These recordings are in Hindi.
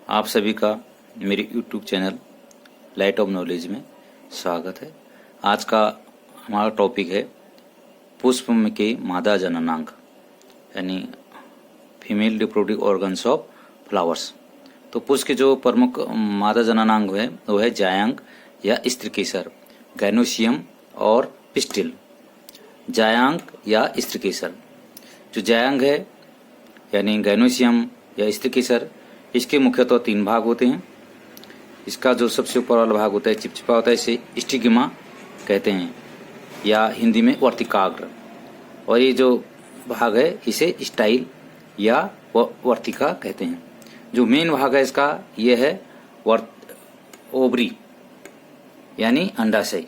आप सभी का मेरे YouTube channel light of knowledge में स्वागत है। आज का हमारा टॉपिक है पुष्प के मादा जननांग यानी female reproductive organs of flowers. तो पुष्प के जो प्रमुख मादा जननांग है वो है जायांग या स्त्रीकेसर, गैनोसियम और पिस्टिल। जायांग या स्त्रीकेसर, जो जायांग है यानी गैनोसियम या स्त्रीकेसर, इसके मुख्यतः 3 भाग होते हैं। इसका जो सबसे ऊपर वाला भाग होता है चिपचिपा होता है, इसे स्टिग्मा कहते हैं या हिंदी में वर्तिकाग्र। और ये जो भाग है इसे स्टाइल या वर्तिका कहते हैं। जो मेन भाग है इसका ये है ओवरी यानी अंडाशय।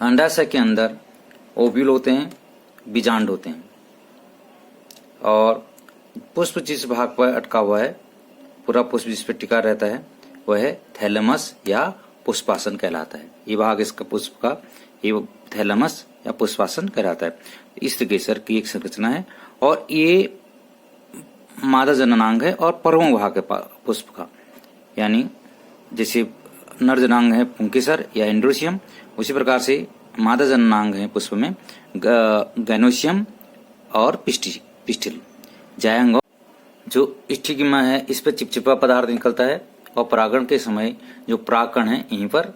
अंडाशय के अंदर ओव्यूल होते हैं, बीजांड होते हैं। और पुष्प जिस भाग पर अटका हुआ है, पूरा पुष्प जिस पर टिका रहता है वह है थैलेमस या पुष्पासन कहलाता है। ये भाग इसका पुष्प का ये थैलेमस या पुष्पासन कहलाता है। इस केसर की एक संरचना है और ये मादा जननांग है और प्रमुख भाग है पुष्प का। यानी जैसे नर जननांग है पुंकेसर या एंड्रोसियम, उसी प्रकार से मादा जननांग है पुष्प में गैनोसियम और पिस्टिल। जायांग जो स्टिग्मा है इस पर चिपचिपा पदार्थ निकलता है और परागण के समय जो परागकण है यहीं पर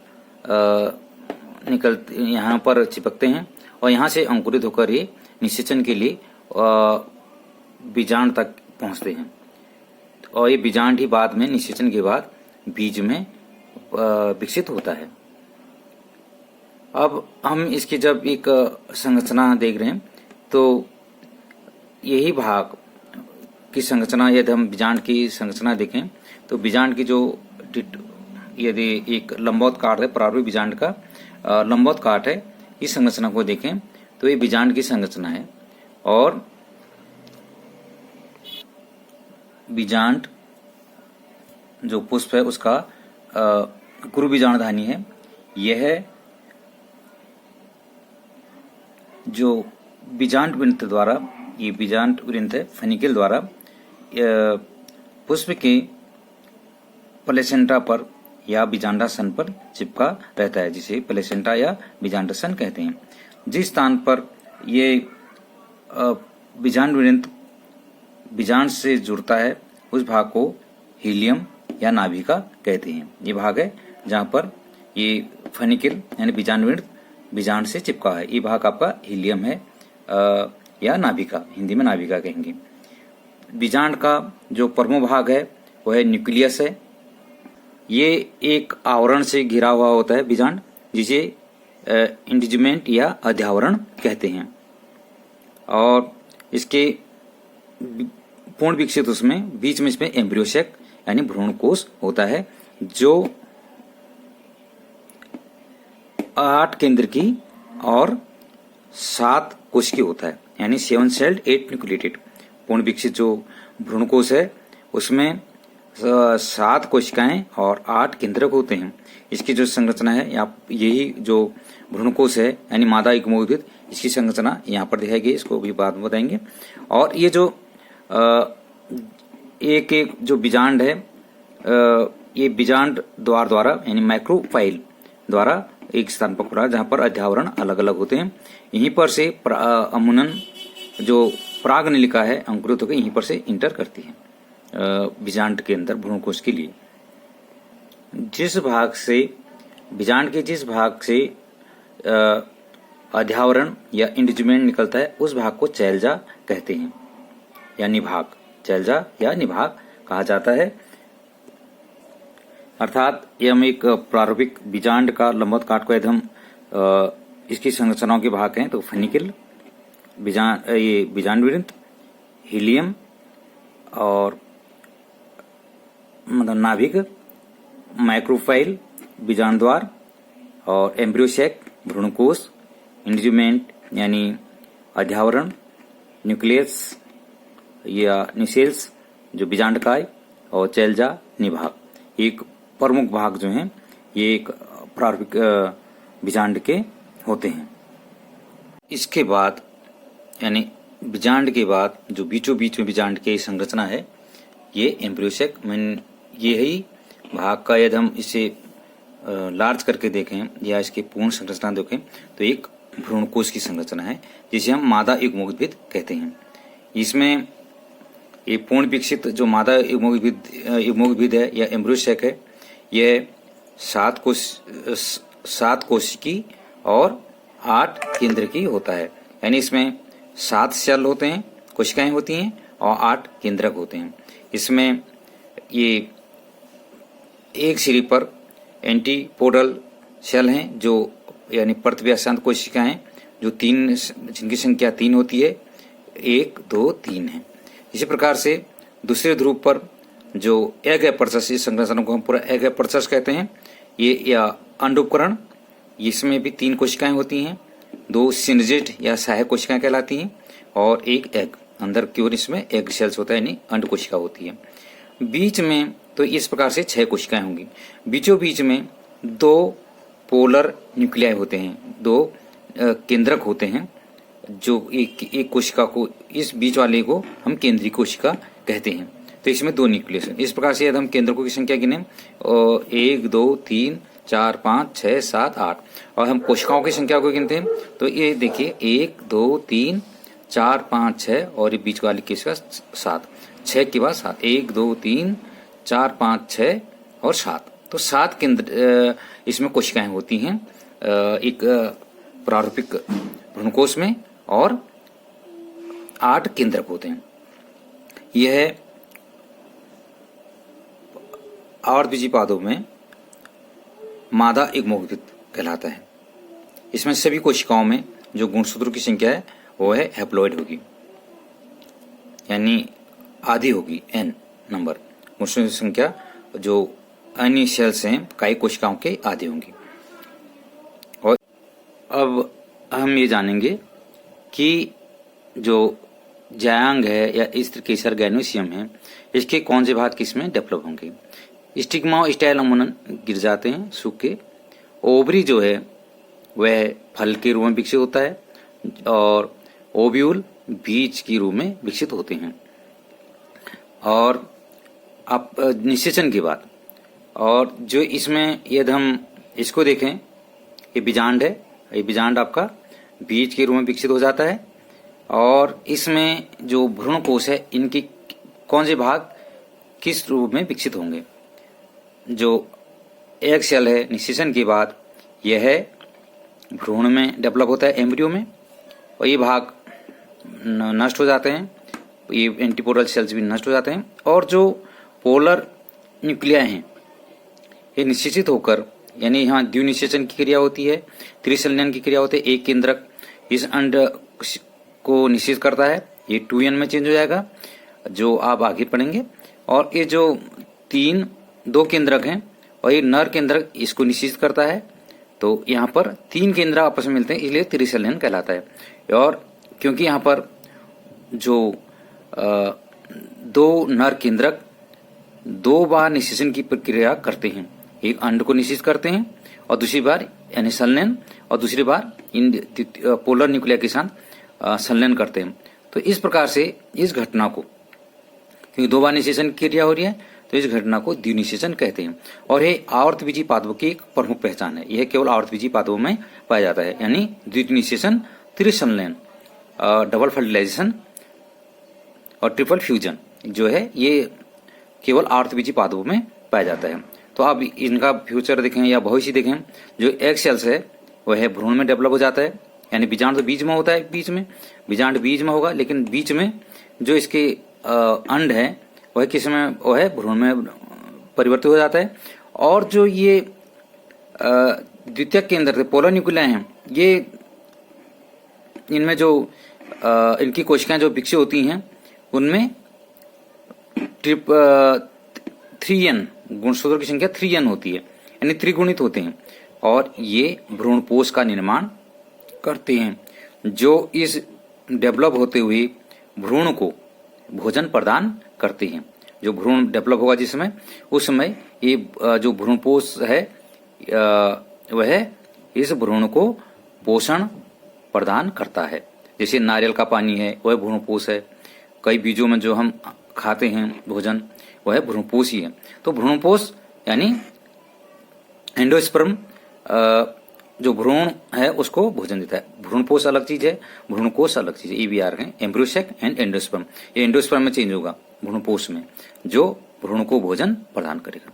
यहाँ पर चिपकते हैं और यहाँ से अंकुरित होकर ये निषेचन के लिए बीजांड तक पहुँचते हैं। और ये बीजांड ही बाद में निषेचन के बाद बीज में विकसित होता है। अब हम इसकी जब एक संरचना देख रहे हैं तो यही भाग की संरचना, यदि हम बीजांड की संरचना देखें तो बीजांड की जो यदि एक लंबवत काट है, प्रारंभिक बीजांड का लंबवत काट है, इस संरचना को देखें तो ये बीजांड की संरचना है। और बीजांड जो पुष्प है उसका गुरु बीजांडधानी है। यह जो बीजांड वृंत द्वारा, ये बीजांड वृंत है फनिकल द्वारा पुष्प के प्लेसेंटा पर या बीजांडासन पर चिपका रहता है, जिसे प्लेसेंटा या बीजांडासन कहते हैं। जिस स्थान पर ये बीजांड वृंत बीजांड से जुड़ता है उस भाग को हीलियम या नाभिका कहते हैं। ये भाग है जहाँ पर ये फनिकल यानी बीजांड वृंत बीजांड से चिपका है। ये भाग आपका हीलियम है या नाभिका, हिंदी में नाभिका कहेंगे। बीजांड का जो प्रमुख भाग है वह है न्यूक्लियस है। ये एक आवरण से घिरा हुआ होता है बीजांड, जिसे इंडिजमेंट या अध्यावरण कहते हैं। और इसके पूर्ण विकसित उसमें बीच में इसमें एम्ब्रियोसेक यानी भ्रूणकोश होता है, जो 8 केंद्र की और 7 कोश की होता है, यानी 7 सेल्ड 8 न्यूक्लिएटेड। पूर्ण विकसित जो भ्रूणकोश है उसमें 7 कोशिकाएं और 8 केंद्रक होते हैं। इसकी जो संरचना है यही जो भ्रूणकोश है यानी मादा युग्मोद्भिद, इसकी संरचना यहाँ पर दिखाई गई, इसको भी बाद में बताएंगे। और ये जो एक जो बीजांड है, ये बीजांड द्वारा यानी माइक्रोफाइल द्वारा एक स्थान पर खुला, जहाँ पर अध्यावरण अलग अलग होते हैं। यहीं पर से अमुनन जो प्रागनलिका है अंकुरित होकर यहीं पर से इंटर करती है बीजांड के अंदर भ्रूणकोश के लिए। जिस भाग से बीजांड के जिस भाग से अध्यावरण या इंडिजमेंट निकलता है उस भाग को चैलजा कहते हैं या निभाग। चैलजा या निभाग कहा जाता है। अर्थात ये हम एक प्रारंभिक बीजांड का लंबवत काट को यदि हम इसकी संरचनाओं के भाग हैं तो फनिकल, ये बीजांड वृंत, हीलियम और मतलब नाभिक, माइक्रोफाइल बीजांड द्वार और एम्ब्रियोसेक भ्रूणकोश, इंडिजमेंट यानी अध्यावरण, न्यूक्लियस या निसेल्स जो बीजांडकाय और चैलजा निभाग, एक प्रमुख भाग जो हैं ये एक प्रारंभिक बीजांड के होते हैं। इसके बाद यानी बीजांड के बाद जो बीचों बीच में बीजांड की संरचना है ये एम्ब्रियो सेक मीन यही भाग का यदि हम इसे लार्ज करके देखें या इसकी पूर्ण संरचना देखें तो एक भ्रूणकोश की संरचना है जिसे हम मादा युग्मोद्भिद कहते हैं। इसमें ये पूर्ण विकसित जो मादा युग्मोद्भिद है या एम्ब्रियो सेक है, यह 7 कोशिकी और 8 केंद्र की होता है। यानी इसमें 7 सेल होते हैं, कोशिकाएं होती हैं और 8 केंद्रक होते हैं। इसमें ये एक सिरे पर एंटीपोडल सेल हैं जो यानी प्रत्यव्यासांत कोशिकाएं हैं जो 3 जिनकी संख्या 3 होती है, 1 2 3 है। इसी प्रकार से दूसरे ध्रुव पर जो एग एपर्चस, इस संरचना को हम पूरा एग एपर्चस कहते हैं, ये या अंडोपकरण, इसमें भी 3 कोशिकाएं होती हैं, 2 सिनजेट या सहायक कोशिकाएं कहलाती हैं और एक एग अंदर की ओर इसमें एग सेल्स होता है यानी अंड कोशिका होती है। बीच में तो इस प्रकार से 6 कोशिकाएं होंगी। बीचों बीच में 2 पोलर न्यूक्लियाई होते हैं, 2 केंद्रक होते हैं जो एक कोशिका को, इस बीच वाले को हम केंद्रीय कोशिका कहते हैं। तो इसमें 2 न्यूक्लियस है। इस प्रकार से यदि हम केंद्रकों की संख्या गिने 1 2 3 4 5 6 7 8 और हम कोशिकाओं की संख्या को गिनते हैं तो ये देखिए 1 2 3 4 5 6 और ये बीच वाली कोशिका 7, 6 के बाद 7, 1 2 3 4 5 6 और 7। तो 7 केंद्र इसमें कोशिकाएं होती हैं एक प्रारूपिक भ्रूणकोश में और 8 केंद्रक होते हैं। यह आवर्तबीजी पादों में मादा युग्मोद्भिद कहलाता है। इसमें सभी कोशिकाओं में जो गुणसूत्रों की संख्या है वो है हैप्लॉइड होगी, यानी आधी होगी, n नंबर गुणसूत्रों की संख्या जो अन्य सेल्स हैं कई कोशिकाओं के आधी होंगी। और अब हम ये जानेंगे कि जो जायांग है या स्त्रीकेसर गैनोसियम है, इसके कौन से भाग किसमें डेवलप होंगे। स्टिग्मा और स्टाइल अमूमन गिर जाते हैं, सूख के। ओवरी जो है वह फल के रूप में विकसित होता है और ओव्यूल बीज के रूप में विकसित होते हैं। और अब निषेचन की बात, और जो इसमें यदि हम इसको देखें, ये बीजांड है, ये बीजांड आपका बीज के रूप में विकसित हो जाता है। और इसमें जो भ्रूणकोश है इनकी कौन से भाग किस रूप में विकसित होंगे। जो एग सेल है निषेचन के बाद यह भ्रूण में डेवलप होता है, एम्ब्रियो में, और ये भाग नष्ट हो जाते हैं, ये एंटीपोडल सेल्स भी नष्ट हो जाते हैं। और जो पोलर न्यूक्लिया हैं ये निषेचित होकर, यानी यहाँ द्विनिषेचन की क्रिया होती है, त्रिसंलयन की क्रिया होती है। एक केंद्रक इस अंड को निषेध करता है, ये 2n में चेंज हो जाएगा जो आप आगे पढ़ेंगे। और ये जो 2 केंद्रक हैं और ये नर केंद्रक इसको निषेध करता है, तो यहाँ पर 3 केंद्र आपस में मिलते हैं, इसलिए त्रिसंलयन कहलाता है। और क्योंकि यहाँ पर जो 2 नर केंद्रक 2 बार निषेचन की प्रक्रिया करते हैं, एक अंड को निषेध करते हैं और दूसरी बार यानी संलयन, और दूसरी बार इन पोलर न्यूक्लिया के साथ संलयन करते हैं। तो इस प्रकार से इस घटना को, क्योंकि 2 बार निषेचन की क्रिया हो रही है, तो इस घटना को द्विनिषेचन कहते हैं। और ये आवर्तबीजी पादपों की एक प्रमुख पहचान है। यह केवल आवर्तबीजी पादपों में पाया जाता है, यानी द्विनिषेचन, त्रिसंलयन, डबल फर्टिलाइजेशन और ट्रिपल फ्यूजन जो है ये केवल आवर्तबीजी पादपों में पाया जाता है। तो आप इनका फ्यूचर देखें या भविष्य देखें, जो एग सेल्स है वह भ्रूण में डेवलप हो जाता है, यानी बीजांड तो बीज में होता है, बीज में बीजांड बीज में होगा, लेकिन बीच में जो इसके अंड है वह किस में, वह है भ्रूण में परिवर्तित हो जाता है। और जो ये द्वितीयक केंद्र थे, पोलर न्यूक्लिया हैं, ये इनमें जो इनकी कोशिकाएं जो विकसित होती हैं उनमें 3n गुणसूत्रों की संख्या 3n होती है, यानी त्रिगुणित होते हैं। और ये भ्रूणपोष का निर्माण करते हैं जो इस डेवलप होते हुए भ्रूण को भोजन प्रदान करते हैं। जो भ्रूण डेवलप होगा जिस समय, उस समय ये जो भ्रूणपोष है वह इस भ्रूण को पोषण प्रदान करता है। जैसे नारियल का पानी है वह भ्रूणपोष है। कई बीजों में जो हम खाते हैं भोजन, वह भ्रूणपोष ही है। तो भ्रूणपोष यानी एंडोस्पर्म जो भ्रूण है उसको भोजन देता है। भ्रूणपोष अलग चीज है, भ्रूणकोष अलग चीज है। EBR है, एम्ब्रियोसेक एंड एंडोस्पर्म। ये एंडोस्पर्म में चेंज होगा भ्रूणपोष में, जो भ्रूण को भोजन प्रदान करेगा।